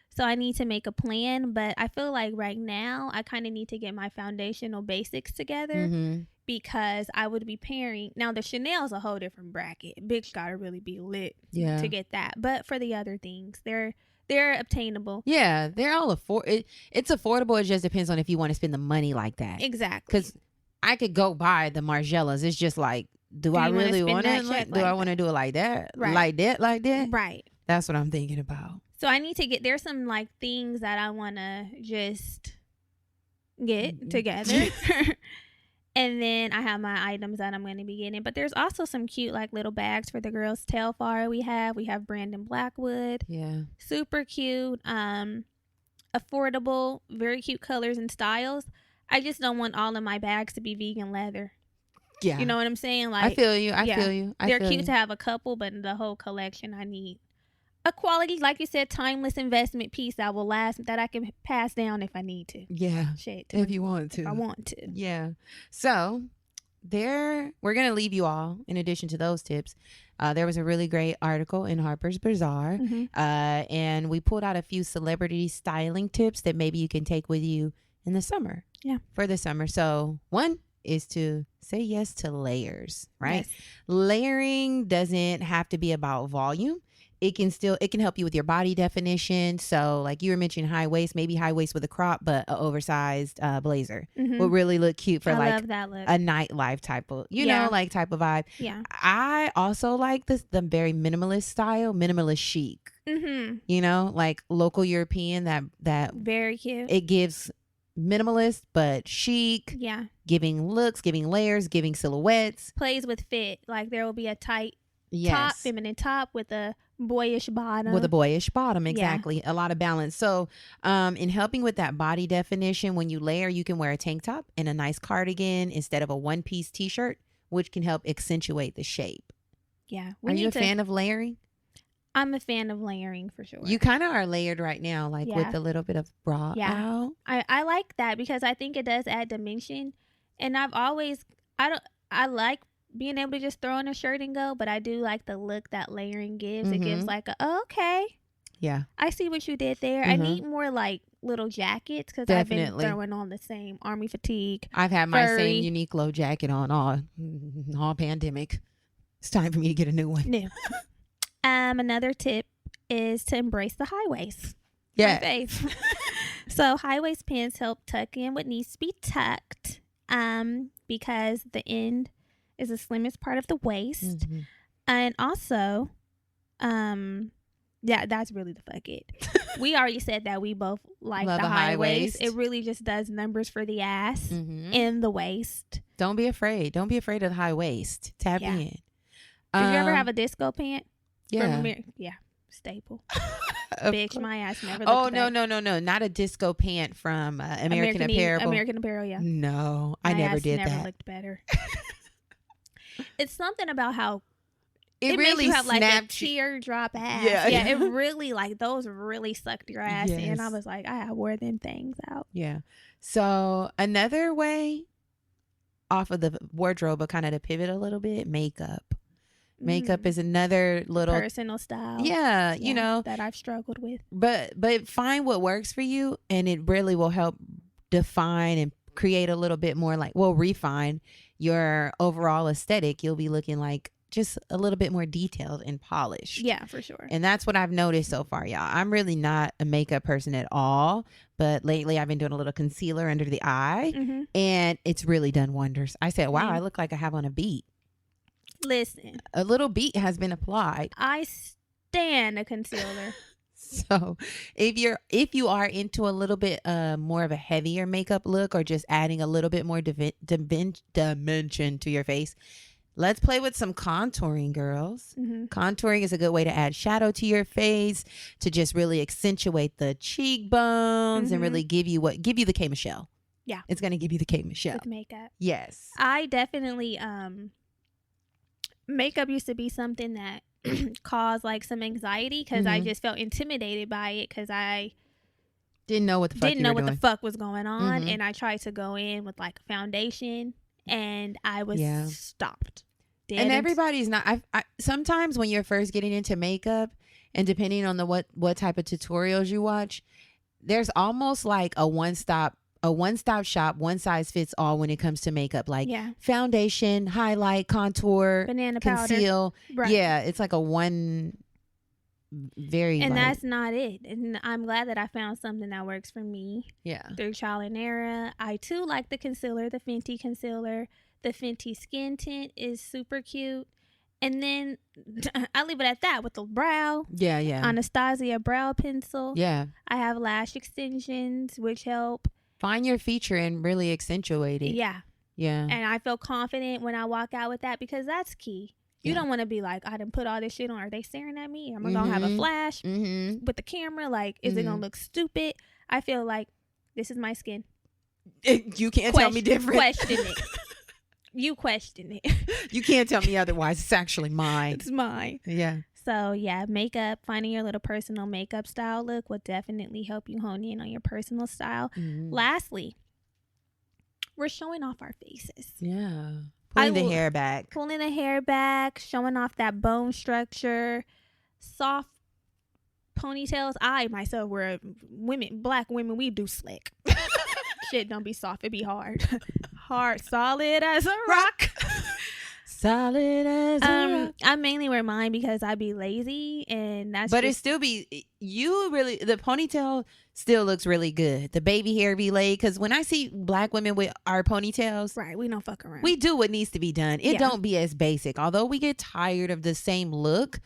So I need to make a plan, but I feel like right now I kind of need to get my foundational basics together because I would be pairing. Now the Chanel's a whole different bracket. Bitch gotta really be lit to get that. But for the other things, they're obtainable. Yeah, they're all it's affordable. It just depends on if you want to spend the money like that. Exactly. Because I could go buy the Margielas. It's just like, do I really want it? Do I want to do it like that? Right. Like that? Right. That's what I'm thinking about. So I need to there's some like things that I want to just get together. And then I have my items that I'm going to be getting. But there's also some cute like little bags for the girls. Telfar we have Brandon Blackwood. Yeah. Super cute. Affordable, very cute colors and styles. I just don't want all of my bags to be vegan leather. Yeah. You know what I'm saying? Like, I feel you. I feel you. They're cute to have a couple, but the whole collection I need a quality, like you said, timeless investment piece that will last, that I can pass down if I need to. Yeah. Shit. If you want to. If I want to. Yeah. So we're going to leave you all, in addition to those tips. There was a really great article in Harper's Bazaar. And we pulled out a few celebrity styling tips that maybe you can take with you in the summer. Yeah. For the summer. So one is to say yes to layers, right? Yes. Layering doesn't have to be about volume. It can help you with your body definition. So like you were mentioning high waist, maybe high waist with a crop, but an oversized blazer will really look cute for like a nightlife type of, you know, like type of vibe. Yeah. I also like the very minimalist style, minimalist chic, you know, like local European, that very cute. It gives minimalist but chic, giving looks, giving layers, giving silhouettes, plays with fit. Like there will be a tight top, feminine top with a boyish bottom. Exactly. A lot of balance. So in helping with that body definition, when you layer, you can wear a tank top and a nice cardigan instead of a one-piece t-shirt, which can help accentuate the shape. Are you a fan of layering? I'm a fan of layering for sure. You kind of are layered right now, like with a little bit of bra out. I like that because I think it does add dimension. And I like being able to just throw on a shirt and go, but I do like the look that layering gives. It gives like okay. Yeah. I see what you did there. I need more like little jackets because I've been throwing on the same army fatigue. I've had my same Uniqlo jacket on all pandemic. It's time for me to get a new one. New. Another tip is to embrace the high waist. Yeah. So high waist pants help tuck in what needs to be tucked. Because the end is the slimmest part of the waist. And also, that's really the fuck it. We already said that we both like the high waist. It really just does numbers for the ass and the waist. Don't be afraid. Don't be afraid of the high waist. Tap in. Did you ever have a disco pant? Yeah. Staple. Bitch, my ass never looked no. Not a disco pant from American Apparel. American Apparel, yeah. No, I never did that. Never looked better. It's something about how it really makes you have like a teardrop ass. Yeah, it really like those really sucked your ass in. And I was like, I wore them things out. Yeah. So another way off of the wardrobe, but kind of to pivot a little bit, makeup. Makeup is another little personal style. Yeah, you know, that I've struggled with. But find what works for you, and it really will help define and create a little bit more refine your overall aesthetic. You'll be looking like just a little bit more detailed and polished. Yeah, for sure. And that's what I've noticed so far, y'all. I'm really not a makeup person at all, but lately I've been doing a little concealer under the eye, and it's really done wonders. I said, wow, I look like I have on a beat. Listen, a little beat has been applied. I stand a concealer. So if you are into a little bit more of a heavier makeup look, or just adding a little bit more dimension to your face, let's play with some contouring, girls. Contouring is a good way to add shadow to your face, to just really accentuate the cheekbones and really give you the K Michelle. Yeah, it's gonna give you the K Michelle with makeup. Yes, I definitely makeup used to be something that caused like some anxiety, because I just felt intimidated by it, because I didn't know what the fuck was going on, and I tried to go in with like foundation, and I was stopped. And everybody's not. I sometimes when you're first getting into makeup, and depending on the what type of tutorials you watch, there's almost like a one-stop shop, one size fits all when it comes to makeup, like foundation, highlight, contour, banana conceal. Powder. Right. Yeah, it's like a one very and that's not it. And I'm glad that I found something that works for me. Yeah. Through trial and error. I too like the concealer, the Fenty concealer. The Fenty skin tint is super cute. And then I leave it at that with the brow. Yeah. Anastasia brow pencil. Yeah. I have lash extensions, which help. Find your feature and really accentuate it. Yeah. Yeah. And I feel confident when I walk out with that, because that's key. You don't want to be like, I didn't put all this shit on. Are they staring at me? Am I going to have a flash with the camera? Like, is it going to look stupid? I feel like this is my skin. You can't tell me different. Question it. You question it. You can't tell me otherwise. It's actually mine. It's mine. Yeah. So yeah, makeup, finding your little personal makeup style look will definitely help you hone in on your personal style. Lastly, we're showing off our faces. Yeah. Pulling the hair back, showing off that bone structure, soft ponytails. I myself, we're black women, we do slick. Shit don't be soft, it be hard. Hard, solid as a rock. Solid as a rock. I mainly wear mine because I be lazy, and that's. But it still be the ponytail still looks really good. The baby hair be laid, because when I see black women with our ponytails, right, we don't fuck around. We do what needs to be done. It don't be as basic. Although we get tired of the same look,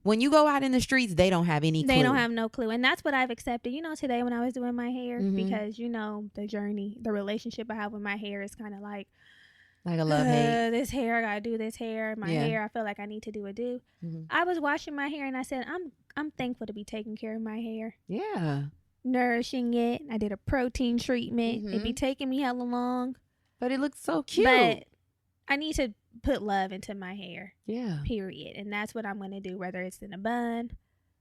when you go out in the streets, they don't have any clue. They don't have no clue, and that's what I've accepted. You know, today when I was doing my hair, because you know the journey, the relationship I have with my hair is kind of like a love hate. This hair, I gotta do this hair. My hair, I feel like I need to do a do. I was washing my hair, and I said, I'm thankful to be taking care of my hair. Yeah. Nourishing it. I did a protein treatment. It be taking me hella long, but it looks so cute. But I need to put love into my hair. Yeah. Period. And that's what I'm gonna do, whether it's in a bun,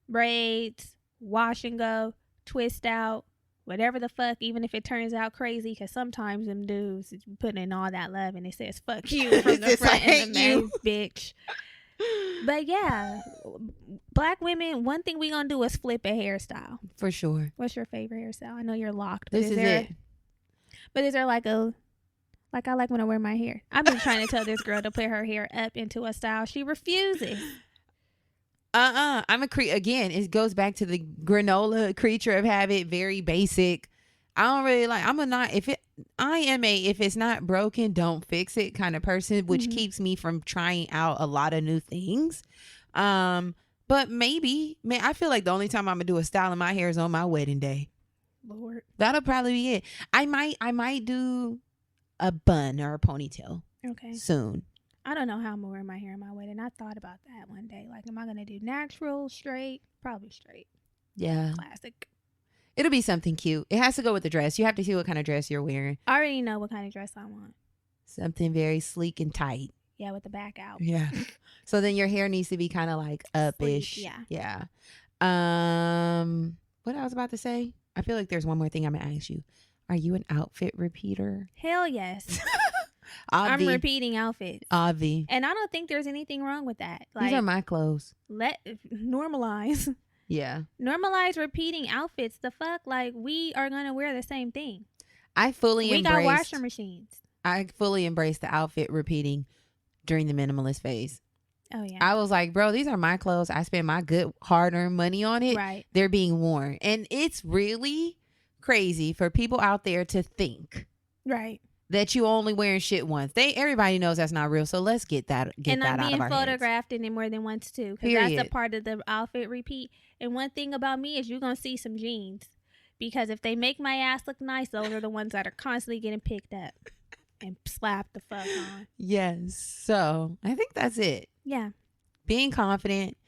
braids, wash and go, twist out, whatever the fuck, even if it turns out crazy, because sometimes them dudes put in all that love and it says fuck you from the front and the back, bitch. But yeah, black women, one thing we gonna do is flip a hairstyle. For sure. What's your favorite hairstyle? I know you're locked. But this is it. But is there like I like when I wear my hair. I've been trying to tell this girl to put her hair up into a style. She refuses. I'm again, it goes back to the granola creature of habit, very basic. I don't really like, if it's not broken, don't fix it kind of person, which keeps me from trying out a lot of new things. But I feel like the only time I'm gonna do a style in my hair is on my wedding day. Lord. That'll probably be it. I might do a bun or a ponytail. Okay. Soon. I don't know how I'm gonna wear my hair on my wedding. I thought about that one day. Like, am I gonna do natural, straight? Probably straight. Yeah. Classic. It'll be something cute. It has to go with the dress. You have to see what kind of dress you're wearing. I already know what kind of dress I want. Something very sleek and tight. Yeah, with the back out. Yeah. So then your hair needs to be kind of like up-ish. Sleek, yeah. What I was about to say? I feel like there's one more thing I'm gonna ask you. Are you an outfit repeater? Hell yes. I'm repeating outfits. Avi. And I don't think there's anything wrong with that. Like, these are my clothes. Normalize. Yeah. Normalize repeating outfits. The fuck? Like, we are going to wear the same thing. We got washing machines. I fully embraced the outfit repeating during the minimalist phase. Oh, yeah. I was like, bro, these are my clothes. I spent my good hard-earned money on it. Right. They're being worn. And it's really crazy for people out there to think. Right. That you only wearing shit once. Everybody knows that's not real. So let's get that out of our heads. And I'm being photographed in it more than once too. Because that's a part of the outfit repeat. And one thing about me is you're going to see some jeans. Because if they make my ass look nice, those are the ones that are constantly getting picked up and slapped the fuck on. Yes. So I think that's it. Yeah. Being confident.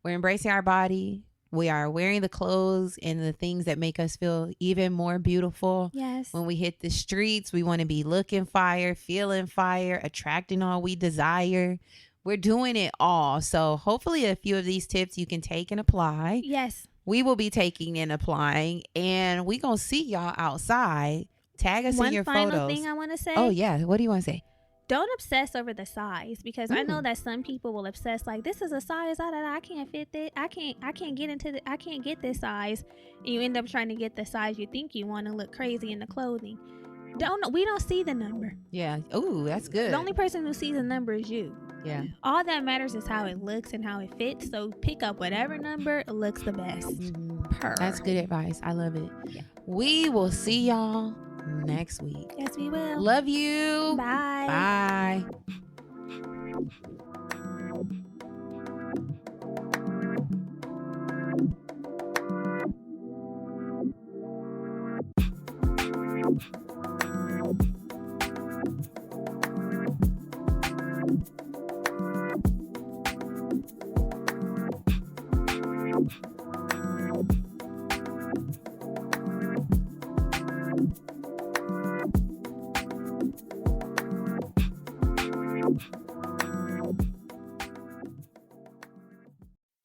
We're embracing our body. We are wearing the clothes and the things that make us feel even more beautiful. Yes. When we hit the streets, we want to be looking fire, feeling fire, attracting all we desire. We're doing it all. So hopefully a few of these tips you can take and apply. Yes. We will be taking and applying, and we going to see y'all outside. Tag us in your photos. One final thing I want to say. Oh, yeah. What do you want to say? Don't obsess over the size, because I know that some people will obsess like, this is a size I can't fit it. I can't get this size. And you end up trying to get the size you think you want to look crazy in the clothing. We don't see the number. Yeah. Oh, that's good. The only person who sees the number is you. Yeah. All that matters is how it looks and how it fits. So pick up whatever number looks the best. That's good advice. I love it. Yeah. We will see y'all next week. Yes, we will. Love you. Bye. Bye.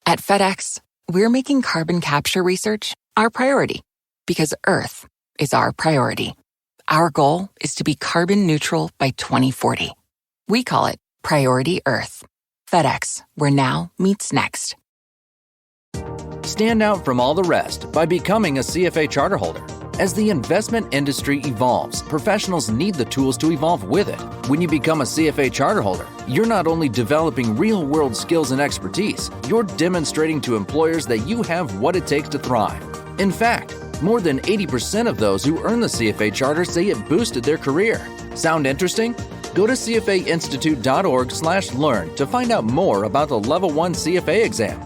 At FedEx, we're making carbon capture research our priority because Earth is our priority. Our goal is to be carbon neutral by 2040. We call it Priority Earth. FedEx, where now meets next. Stand out from all the rest by becoming a CFA charter holder. As the investment industry evolves, professionals need the tools to evolve with it. When you become a CFA charter holder, you're not only developing real-world skills and expertise, you're demonstrating to employers that you have what it takes to thrive. In fact, more than 80% of those who earn the CFA charter say it boosted their career. Sound interesting? Go to cfainstitute.org/learn to find out more about the Level 1 CFA exam.